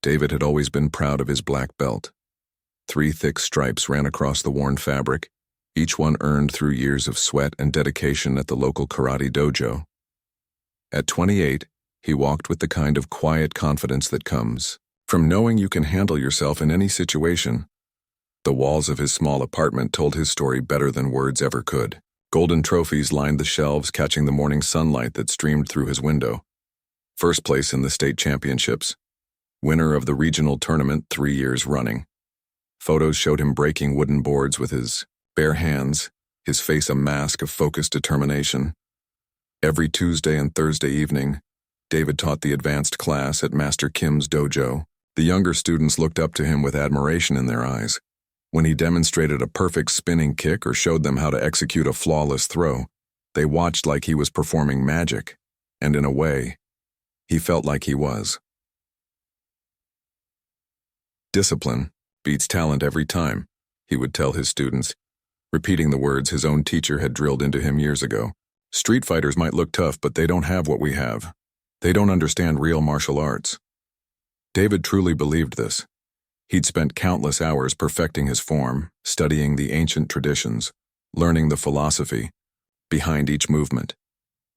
David had always been proud of his black belt. 3 thick stripes ran across the worn fabric, each one earned through years of sweat and dedication at the local karate dojo. At 28, he walked with the kind of quiet confidence that comes from knowing you can handle yourself in any situation. The walls of his small apartment told his story better than words ever could. Golden trophies lined the shelves, catching the morning sunlight that streamed through his window. First place in the state championships. Winner of the regional tournament 3 years running. Photos showed him breaking wooden boards with his bare hands, his face a mask of focused determination. Every Tuesday and Thursday evening, David taught the advanced class at Master Kim's dojo. The younger students looked up to him with admiration in their eyes. When he demonstrated a perfect spinning kick or showed them how to execute a flawless throw, they watched like he was performing magic, and in a way, he felt like he was. Discipline beats talent every time, he would tell his students, repeating the words his own teacher had drilled into him years ago. Street fighters might look tough, but they don't have what we have. They don't understand real martial arts. David truly believed this. He'd spent countless hours perfecting his form, studying the ancient traditions, learning the philosophy behind each movement.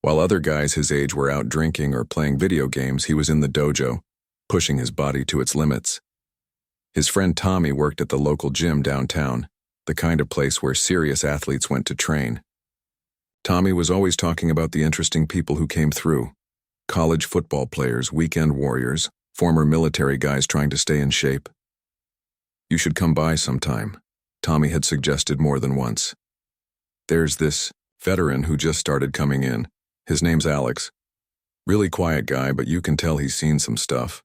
While other guys his age were out drinking or playing video games, he was in the dojo, pushing his body to its limits. His friend Tommy worked at the local gym downtown, the kind of place where serious athletes went to train. Tommy was always talking about the interesting people who came through. College football players, weekend warriors, former military guys trying to stay in shape. You should come by sometime, Tommy had suggested more than once. There's this veteran who just started coming in. His name's Alex. Really quiet guy, but you can tell he's seen some stuff.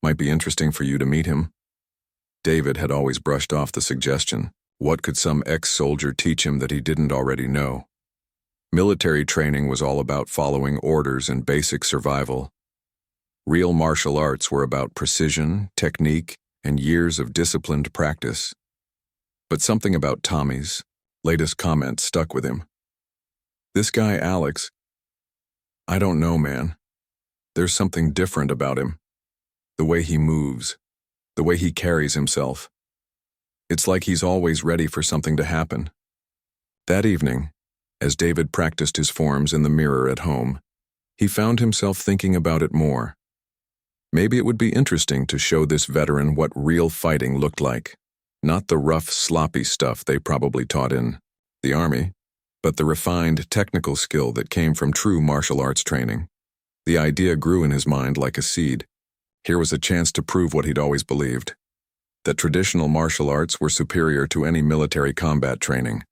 Might be interesting for you to meet him. David had always brushed off the suggestion. What could some ex-soldier teach him that he didn't already know? Military training was all about following orders and basic survival. Real martial arts were about precision, technique, and years of disciplined practice. But something about Tommy's latest comment stuck with him. This guy, Alex, I don't know, man. There's something different about him. The way he moves, the way he carries himself. It's like he's always ready for something to happen. That evening, as David practiced his forms in the mirror at home, he found himself thinking about it more. Maybe it would be interesting to show this veteran what real fighting looked like. Not the rough, sloppy stuff they probably taught in the army, but the refined technical skill that came from true martial arts training. The idea grew in his mind like a seed. Here was a chance to prove what he'd always believed, that traditional martial arts were superior to any military combat training.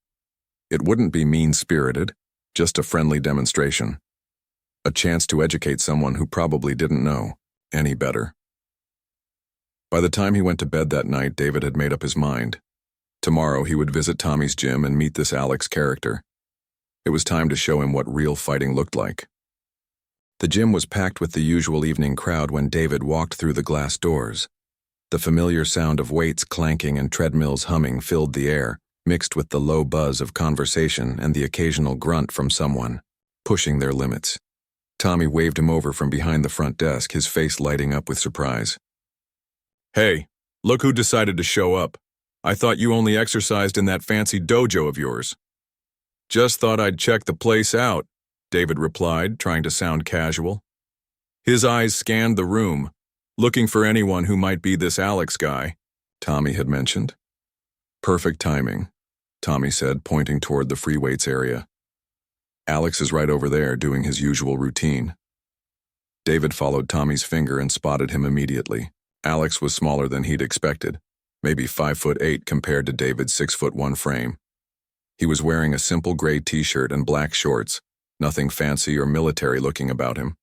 It wouldn't be mean-spirited, just a friendly demonstration. A chance to educate someone who probably didn't know any better. By the time he went to bed that night, David had made up his mind. Tomorrow he would visit Tommy's gym and meet this Alex character. It was time to show him what real fighting looked like. The gym was packed with the usual evening crowd when David walked through the glass doors. The familiar sound of weights clanking and treadmills humming filled the air, mixed with the low buzz of conversation and the occasional grunt from someone pushing their limits. Tommy waved him over from behind the front desk, his face lighting up with surprise. Hey, look who decided to show up. I thought you only exercised in that fancy dojo of yours. Just thought I'd check the place out, David replied, trying to sound casual. His eyes scanned the room, looking for anyone who might be this Alex guy, Tommy had mentioned. Perfect timing, Tommy said, pointing toward the free weights area. Alex is right over there doing his usual routine. David followed Tommy's finger and spotted him immediately. Alex was smaller than he'd expected, maybe 5'8" compared to David's 6'1" frame. He was wearing a simple gray t-shirt and black shorts, nothing fancy or military looking about him.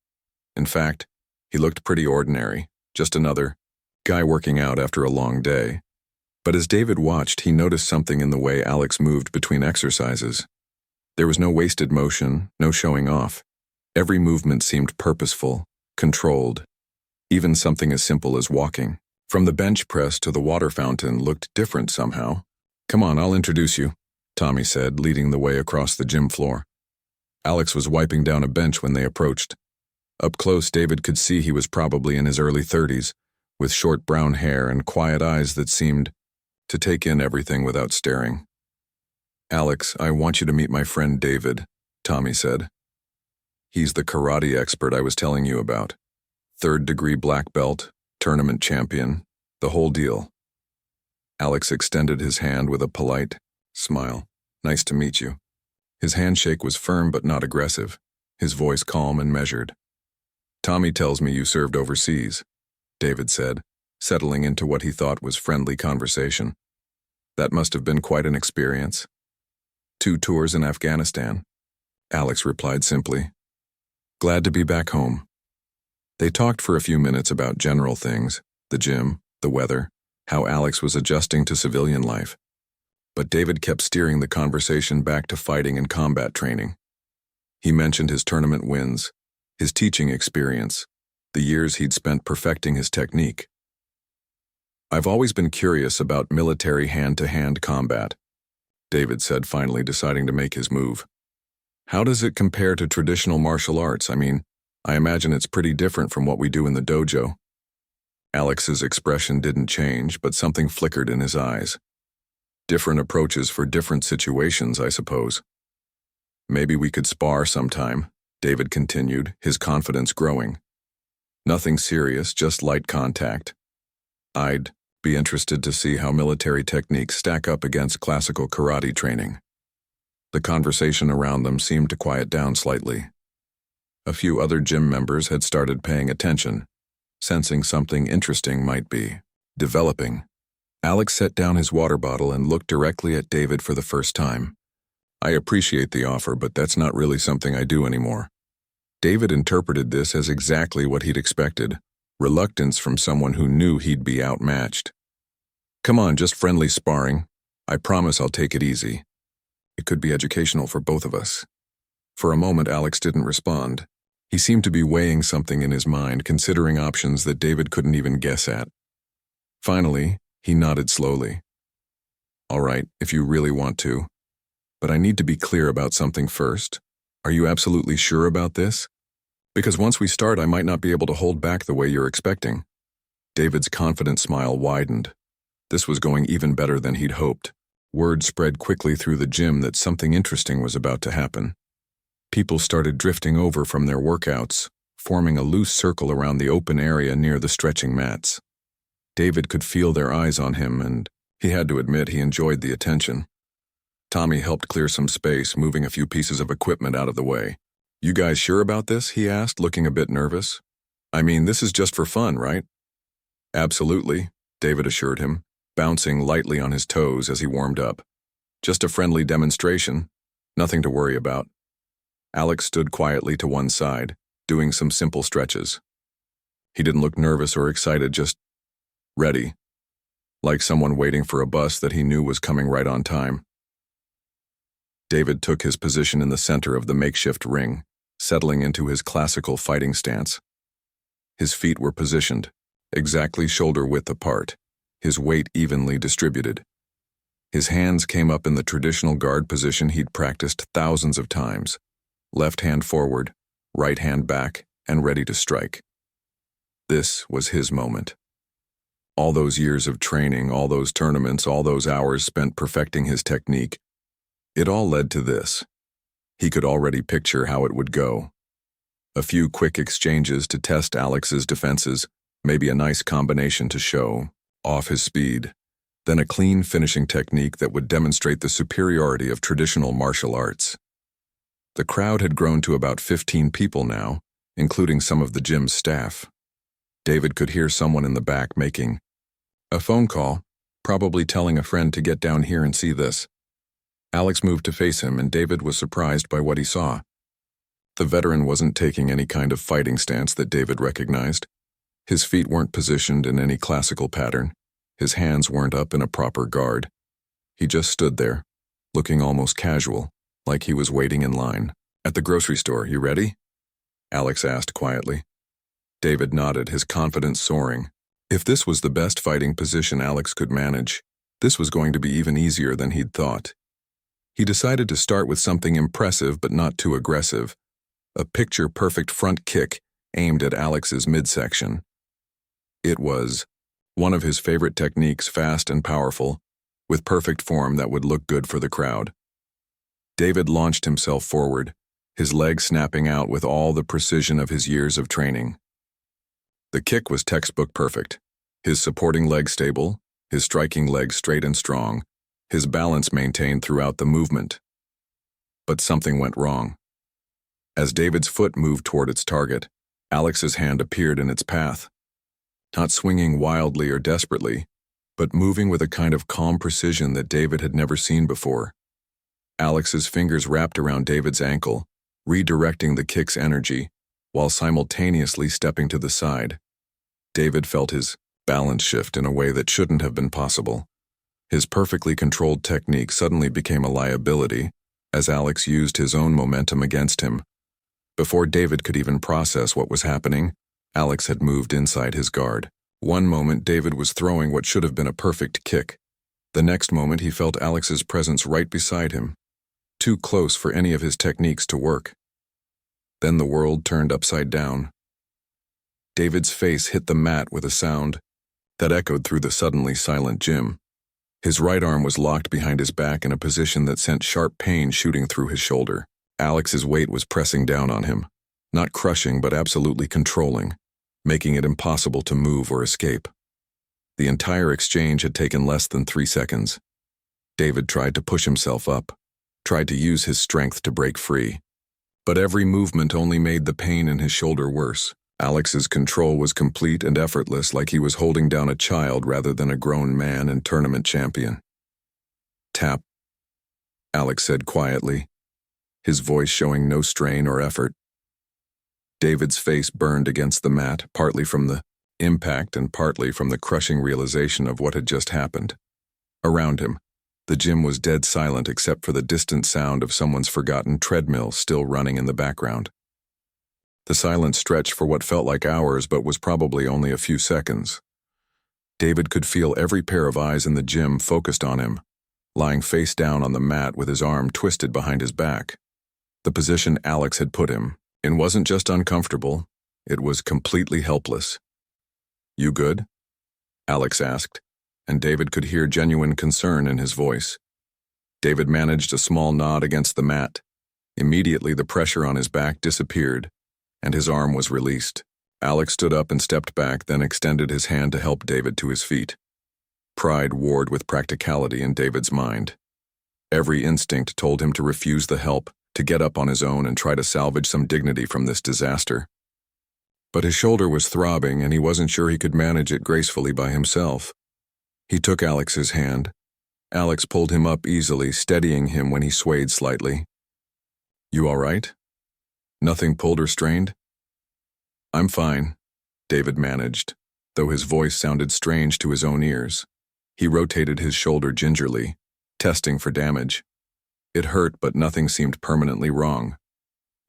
In fact, he looked pretty ordinary, just another guy working out after a long day. But as David watched, he noticed something in the way Alex moved between exercises. There was no wasted motion, no showing off. Every movement seemed purposeful, controlled. Even something as simple as walking, from the bench press to the water fountain, looked different somehow. Come on, I'll introduce you, Tommy said, leading the way across the gym floor. Alex was wiping down a bench when they approached. Up close, David could see he was probably in his early 30s, with short brown hair and quiet eyes that seemed to take in everything without staring. "Alex, I want you to meet my friend David," Tommy said. "He's the karate expert I was telling you about. Third-degree black belt, tournament champion, the whole deal." Alex extended his hand with a polite smile. "Nice to meet you." His handshake was firm but not aggressive, his voice calm and measured. "Tommy tells me you served overseas," David said, settling into what he thought was friendly conversation. "That must have been quite an experience." "2 tours in Afghanistan," Alex replied simply. "Glad to be back home." They talked for a few minutes about general things, the gym, the weather, how Alex was adjusting to civilian life. But David kept steering the conversation back to fighting and combat training. He mentioned his tournament wins, his teaching experience, the years he'd spent perfecting his technique. "I've always been curious about military hand-to-hand combat," David said, finally deciding to make his move. "How does it compare to traditional martial arts? I mean, I imagine it's pretty different from what we do in the dojo." Alex's expression didn't change, but something flickered in his eyes. "Different approaches for different situations, I suppose." "Maybe we could spar sometime," David continued, his confidence growing. "Nothing serious, just light contact. I'd be interested to see how military techniques stack up against classical karate training." The conversation around them seemed to quiet down slightly. A few other gym members had started paying attention, sensing something interesting might be developing. Alex set down his water bottle and looked directly at David for the first time. "I appreciate the offer, but that's not really something I do anymore." David interpreted this as exactly what he'd expected, reluctance from someone who knew he'd be outmatched. "Come on, just friendly sparring. I promise I'll take it easy. It could be educational for both of us." For a moment, Alex didn't respond. He seemed to be weighing something in his mind, considering options that David couldn't even guess at. Finally, he nodded slowly. "All right, if you really want to. But I need to be clear about something first. Are you absolutely sure about this? Because once we start, I might not be able to hold back the way you're expecting." David's confident smile widened. This was going even better than he'd hoped. Word spread quickly through the gym that something interesting was about to happen. People started drifting over from their workouts, forming a loose circle around the open area near the stretching mats. David could feel their eyes on him, and he had to admit he enjoyed the attention. Tommy helped clear some space, moving a few pieces of equipment out of the way. "You guys sure about this?" he asked, looking a bit nervous. "I mean, this is just for fun, right?" "Absolutely," David assured him, bouncing lightly on his toes as he warmed up. "Just a friendly demonstration. Nothing to worry about." Alex stood quietly to one side, doing some simple stretches. He didn't look nervous or excited, just ready, like someone waiting for a bus that he knew was coming right on time. David took his position in the center of the makeshift ring, settling into his classical fighting stance. His feet were positioned, exactly shoulder-width apart, his weight evenly distributed. His hands came up in the traditional guard position he'd practiced thousands of times, left hand forward, right hand back, and ready to strike. This was his moment. All those years of training, all those tournaments, all those hours spent perfecting his technique, it all led to this. He could already picture how it would go. A few quick exchanges to test Alex's defenses, maybe a nice combination to show off his speed, then a clean finishing technique that would demonstrate the superiority of traditional martial arts. The crowd had grown to about 15 people now, including some of the gym's staff. David could hear someone in the back making a phone call, probably telling a friend to get down here and see this. Alex moved to face him, and David was surprised by what he saw. The veteran wasn't taking any kind of fighting stance that David recognized. His feet weren't positioned in any classical pattern. His hands weren't up in a proper guard. He just stood there, looking almost casual, like he was waiting in line. "At the grocery store, you ready?" Alex asked quietly. David nodded, his confidence soaring. If this was the best fighting position Alex could manage, this was going to be even easier than he'd thought. He decided to start with something impressive but not too aggressive, a picture-perfect front kick aimed at Alex's midsection. It was one of his favorite techniques, fast and powerful, with perfect form that would look good for the crowd. David launched himself forward, his legs snapping out with all the precision of his years of training. The kick was textbook perfect, his supporting leg stable, his striking leg straight and strong, his balance maintained throughout the movement. But something went wrong. As David's foot moved toward its target, Alex's hand appeared in its path, not swinging wildly or desperately, but moving with a kind of calm precision that David had never seen before. Alex's fingers wrapped around David's ankle, redirecting the kick's energy, while simultaneously stepping to the side. David felt his balance shift in a way that shouldn't have been possible. His perfectly controlled technique suddenly became a liability, as Alex used his own momentum against him. Before David could even process what was happening, Alex had moved inside his guard. One moment David was throwing what should have been a perfect kick. The next moment he felt Alex's presence right beside him, too close for any of his techniques to work. Then the world turned upside down. David's face hit the mat with a sound that echoed through the suddenly silent gym. His right arm was locked behind his back in a position that sent sharp pain shooting through his shoulder. Alex's weight was pressing down on him, not crushing but absolutely controlling, making it impossible to move or escape. The entire exchange had taken less than 3 seconds. David tried to push himself up, tried to use his strength to break free. But every movement only made the pain in his shoulder worse. Alex's control was complete and effortless, like he was holding down a child rather than a grown man and tournament champion. "Tap," Alex said quietly, his voice showing no strain or effort. David's face burned against the mat, partly from the impact and partly from the crushing realization of what had just happened. Around him, the gym was dead silent except for the distant sound of someone's forgotten treadmill still running in the background. The silence stretched for what felt like hours but was probably only a few seconds. David could feel every pair of eyes in the gym focused on him, lying face down on the mat with his arm twisted behind his back. The position Alex had put him in wasn't just uncomfortable, it was completely helpless. "You good?" Alex asked, and David could hear genuine concern in his voice. David managed a small nod against the mat. Immediately the pressure on his back disappeared, and his arm was released. Alex stood up and stepped back, then extended his hand to help David to his feet. Pride warred with practicality in David's mind. Every instinct told him to refuse the help, to get up on his own and try to salvage some dignity from this disaster. But his shoulder was throbbing, and he wasn't sure he could manage it gracefully by himself. He took Alex's hand. Alex pulled him up easily, steadying him when he swayed slightly. "You all right? Nothing pulled or strained?" "I'm fine," David managed, though his voice sounded strange to his own ears. He rotated his shoulder gingerly, testing for damage. It hurt, but nothing seemed permanently wrong.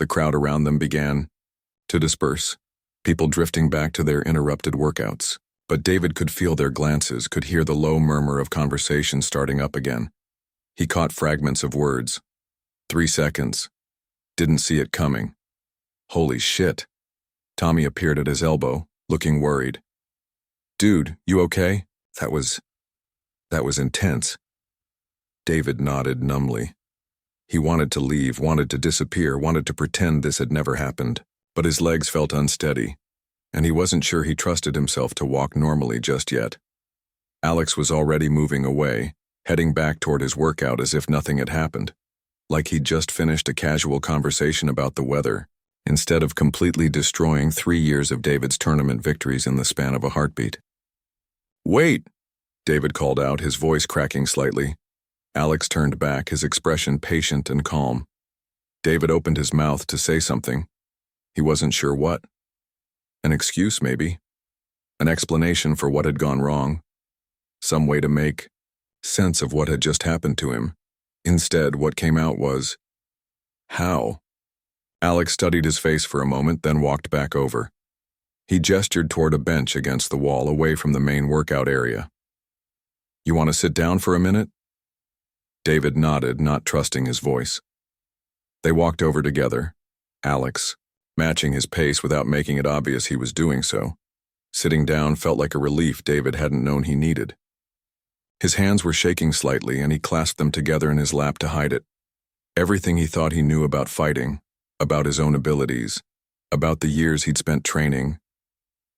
The crowd around them began to disperse, people drifting back to their interrupted workouts. But David could feel their glances, could hear the low murmur of conversation starting up again. He caught fragments of words. 3 seconds. Didn't see it coming. Holy shit. Tommy appeared at his elbow, looking worried. "Dude, you okay? That was intense." David nodded numbly. He wanted to leave, wanted to disappear, wanted to pretend this had never happened, but his legs felt unsteady, and he wasn't sure he trusted himself to walk normally just yet. Alex was already moving away, heading back toward his workout as if nothing had happened, like he'd just finished a casual conversation about the weather, instead of completely destroying 3 years of David's tournament victories in the span of a heartbeat. "Wait!" David called out, his voice cracking slightly. Alex turned back, his expression patient and calm. David opened his mouth to say something. He wasn't sure what. An excuse, maybe. An explanation for what had gone wrong. Some way to make sense of what had just happened to him. Instead, what came out was, "How?" Alex studied his face for a moment, then walked back over. He gestured toward a bench against the wall, away from the main workout area. "You want to sit down for a minute?" David nodded, not trusting his voice. They walked over together, Alex matching his pace without making it obvious he was doing so. Sitting down felt like a relief David hadn't known he needed. His hands were shaking slightly, and he clasped them together in his lap to hide it. Everything he thought he knew about fighting, about his own abilities, about the years he'd spent training,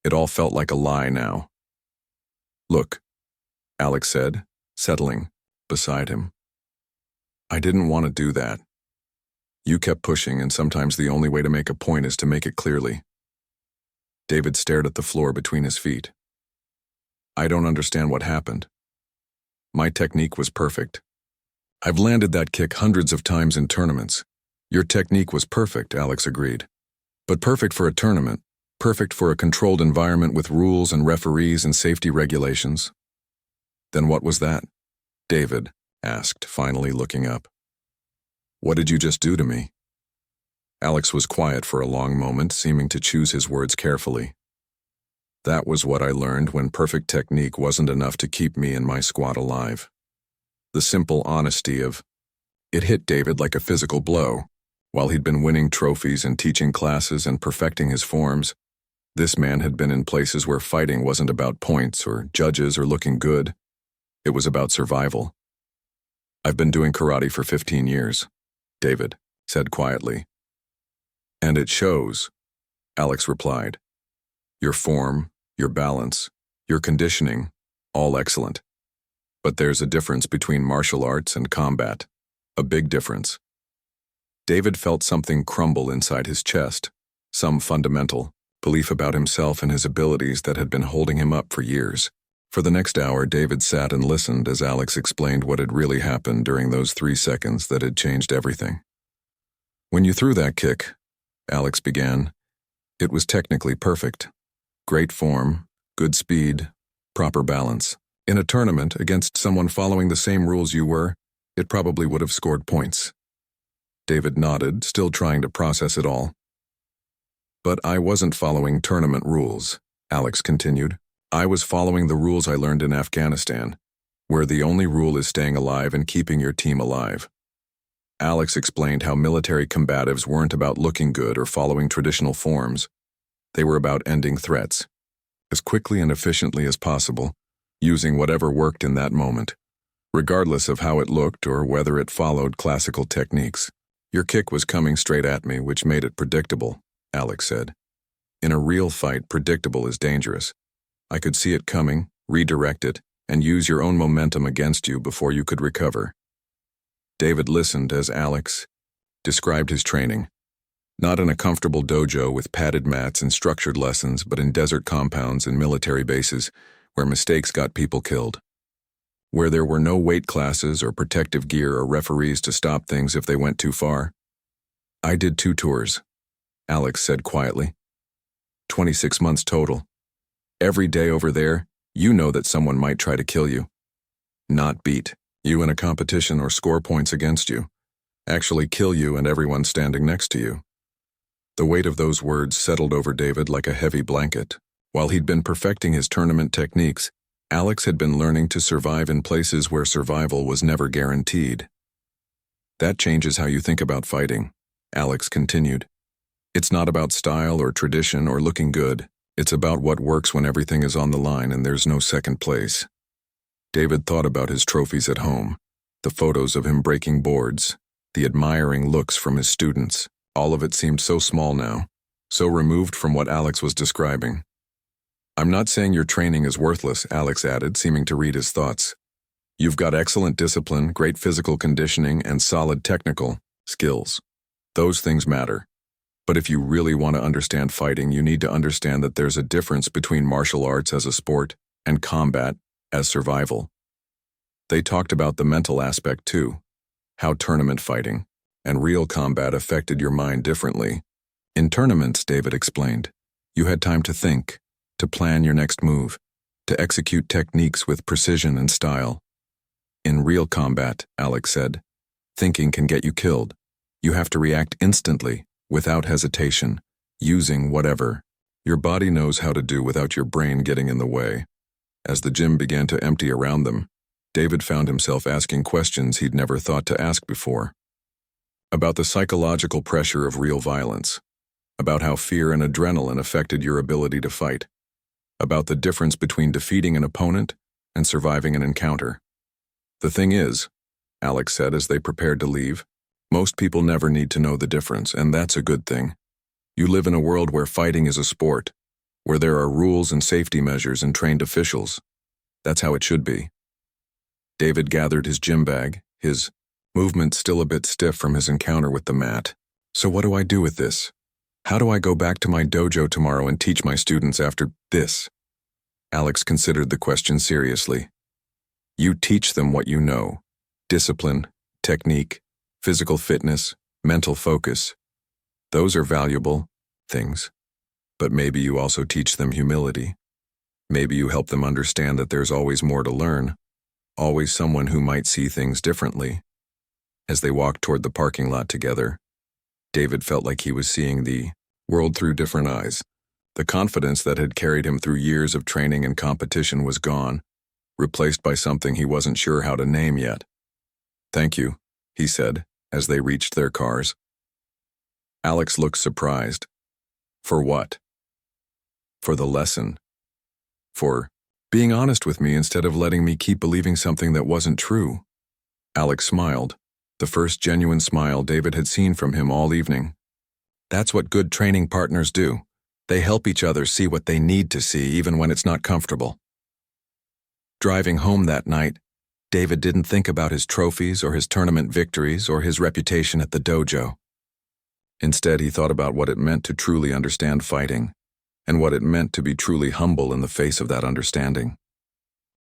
it all felt like a lie now. "Look," Alex said, settling beside him. "I didn't want to do that. You kept pushing, and sometimes the only way to make a point is to make it clearly." David stared at the floor between his feet. "I don't understand what happened. My technique was perfect. I've landed that kick hundreds of times in tournaments." "Your technique was perfect," Alex agreed. "But perfect for a tournament, perfect for a controlled environment with rules and referees and safety regulations." "Then what was that?" David asked, finally looking up. "What did you just do to me?" Alex was quiet for a long moment, seeming to choose his words carefully. "That was what I learned when perfect technique wasn't enough to keep me and my squad alive." The simple honesty of it hit David like a physical blow. While he'd been winning trophies and teaching classes and perfecting his forms, this man had been in places where fighting wasn't about points or judges or looking good. It was about survival. "I've been doing karate for 15 years, David said quietly. "And it shows," Alex replied. "Your form, your balance, your conditioning, all excellent. But there's a difference between martial arts and combat, a big difference." David felt something crumble inside his chest, some fundamental belief about himself and his abilities that had been holding him up for years. For the next hour, David sat and listened as Alex explained what had really happened during those 3 seconds that had changed everything. "When you threw that kick," Alex began, "it was technically perfect. Great form, good speed, proper balance. In a tournament against someone following the same rules you were, it probably would have scored points." David nodded, still trying to process it all. "But I wasn't following tournament rules," Alex continued. "I was following the rules I learned in Afghanistan, where the only rule is staying alive and keeping your team alive." Alex explained how military combatives weren't about looking good or following traditional forms. They were about ending threats, as quickly and efficiently as possible, using whatever worked in that moment, regardless of how it looked or whether it followed classical techniques. "Your kick was coming straight at me, which made it predictable," Alex said. "In a real fight, predictable is dangerous. I could see it coming, redirect it, and use your own momentum against you before you could recover." David listened as Alex described his training. Not in a comfortable dojo with padded mats and structured lessons, but in desert compounds and military bases where mistakes got people killed. Where there were no weight classes or protective gear or referees to stop things if they went too far. "I did 2 tours," Alex said quietly. 26 months total. Every day over there, you know that someone might try to kill you. Not beat you in a competition or score points against you. Actually kill you and everyone standing next to you. The weight of those words settled over David like a heavy blanket. While he'd been perfecting his tournament techniques, Alex had been learning to survive in places where survival was never guaranteed. "That changes how you think about fighting," Alex continued. "It's not about style or tradition or looking good. It's about what works when everything is on the line and there's no second place." David thought about his trophies at home, the photos of him breaking boards, the admiring looks from his students. All of it seemed so small now, so removed from what Alex was describing. "I'm not saying your training is worthless," Alex added, seeming to read his thoughts. "You've got excellent discipline, great physical conditioning, and solid technical skills. Those things matter. But if you really want to understand fighting, you need to understand that there's a difference between martial arts as a sport and combat as survival." They talked about the mental aspect too, how tournament fighting and real combat affected your mind differently. In tournaments, David explained, you had time to think, to plan your next move, to execute techniques with precision and style. In real combat, Alex said, thinking can get you killed. You have to react instantly, without hesitation, using whatever your body knows how to do without your brain getting in the way. As the gym began to empty around them, David found himself asking questions he'd never thought to ask before. About the psychological pressure of real violence, about how fear and adrenaline affected your ability to fight. about the difference between defeating an opponent and surviving an encounter. The thing is, Alex said as they prepared to leave, most people never need to know the difference, and that's a good thing. You live in a world where fighting is a sport, where there are rules and safety measures and trained officials. That's how it should be. David gathered his gym bag, his movement still a bit stiff from his encounter with the mat. So what do I do with this? How do I go back to my dojo tomorrow and teach my students after this? Alex considered the question seriously. You teach them what you know: discipline, technique, physical fitness, mental focus. Those are valuable things. But maybe you also teach them humility. Maybe you help them understand that there's always more to learn, always someone who might see things differently. As they walked toward the parking lot together, David felt like he was seeing the world through different eyes. The confidence that had carried him through years of training and competition was gone, replaced by something he wasn't sure how to name yet. "Thank you," he said, as they reached their cars. Alex looked surprised. For what? For the lesson. For being honest with me instead of letting me keep believing something that wasn't true. Alex smiled, the first genuine smile David had seen from him all evening. That's what good training partners do. They help each other see what they need to see, even when it's not comfortable. Driving home that night, David didn't think about his trophies or his tournament victories or his reputation at the dojo. Instead, he thought about what it meant to truly understand fighting, and what it meant to be truly humble in the face of that understanding.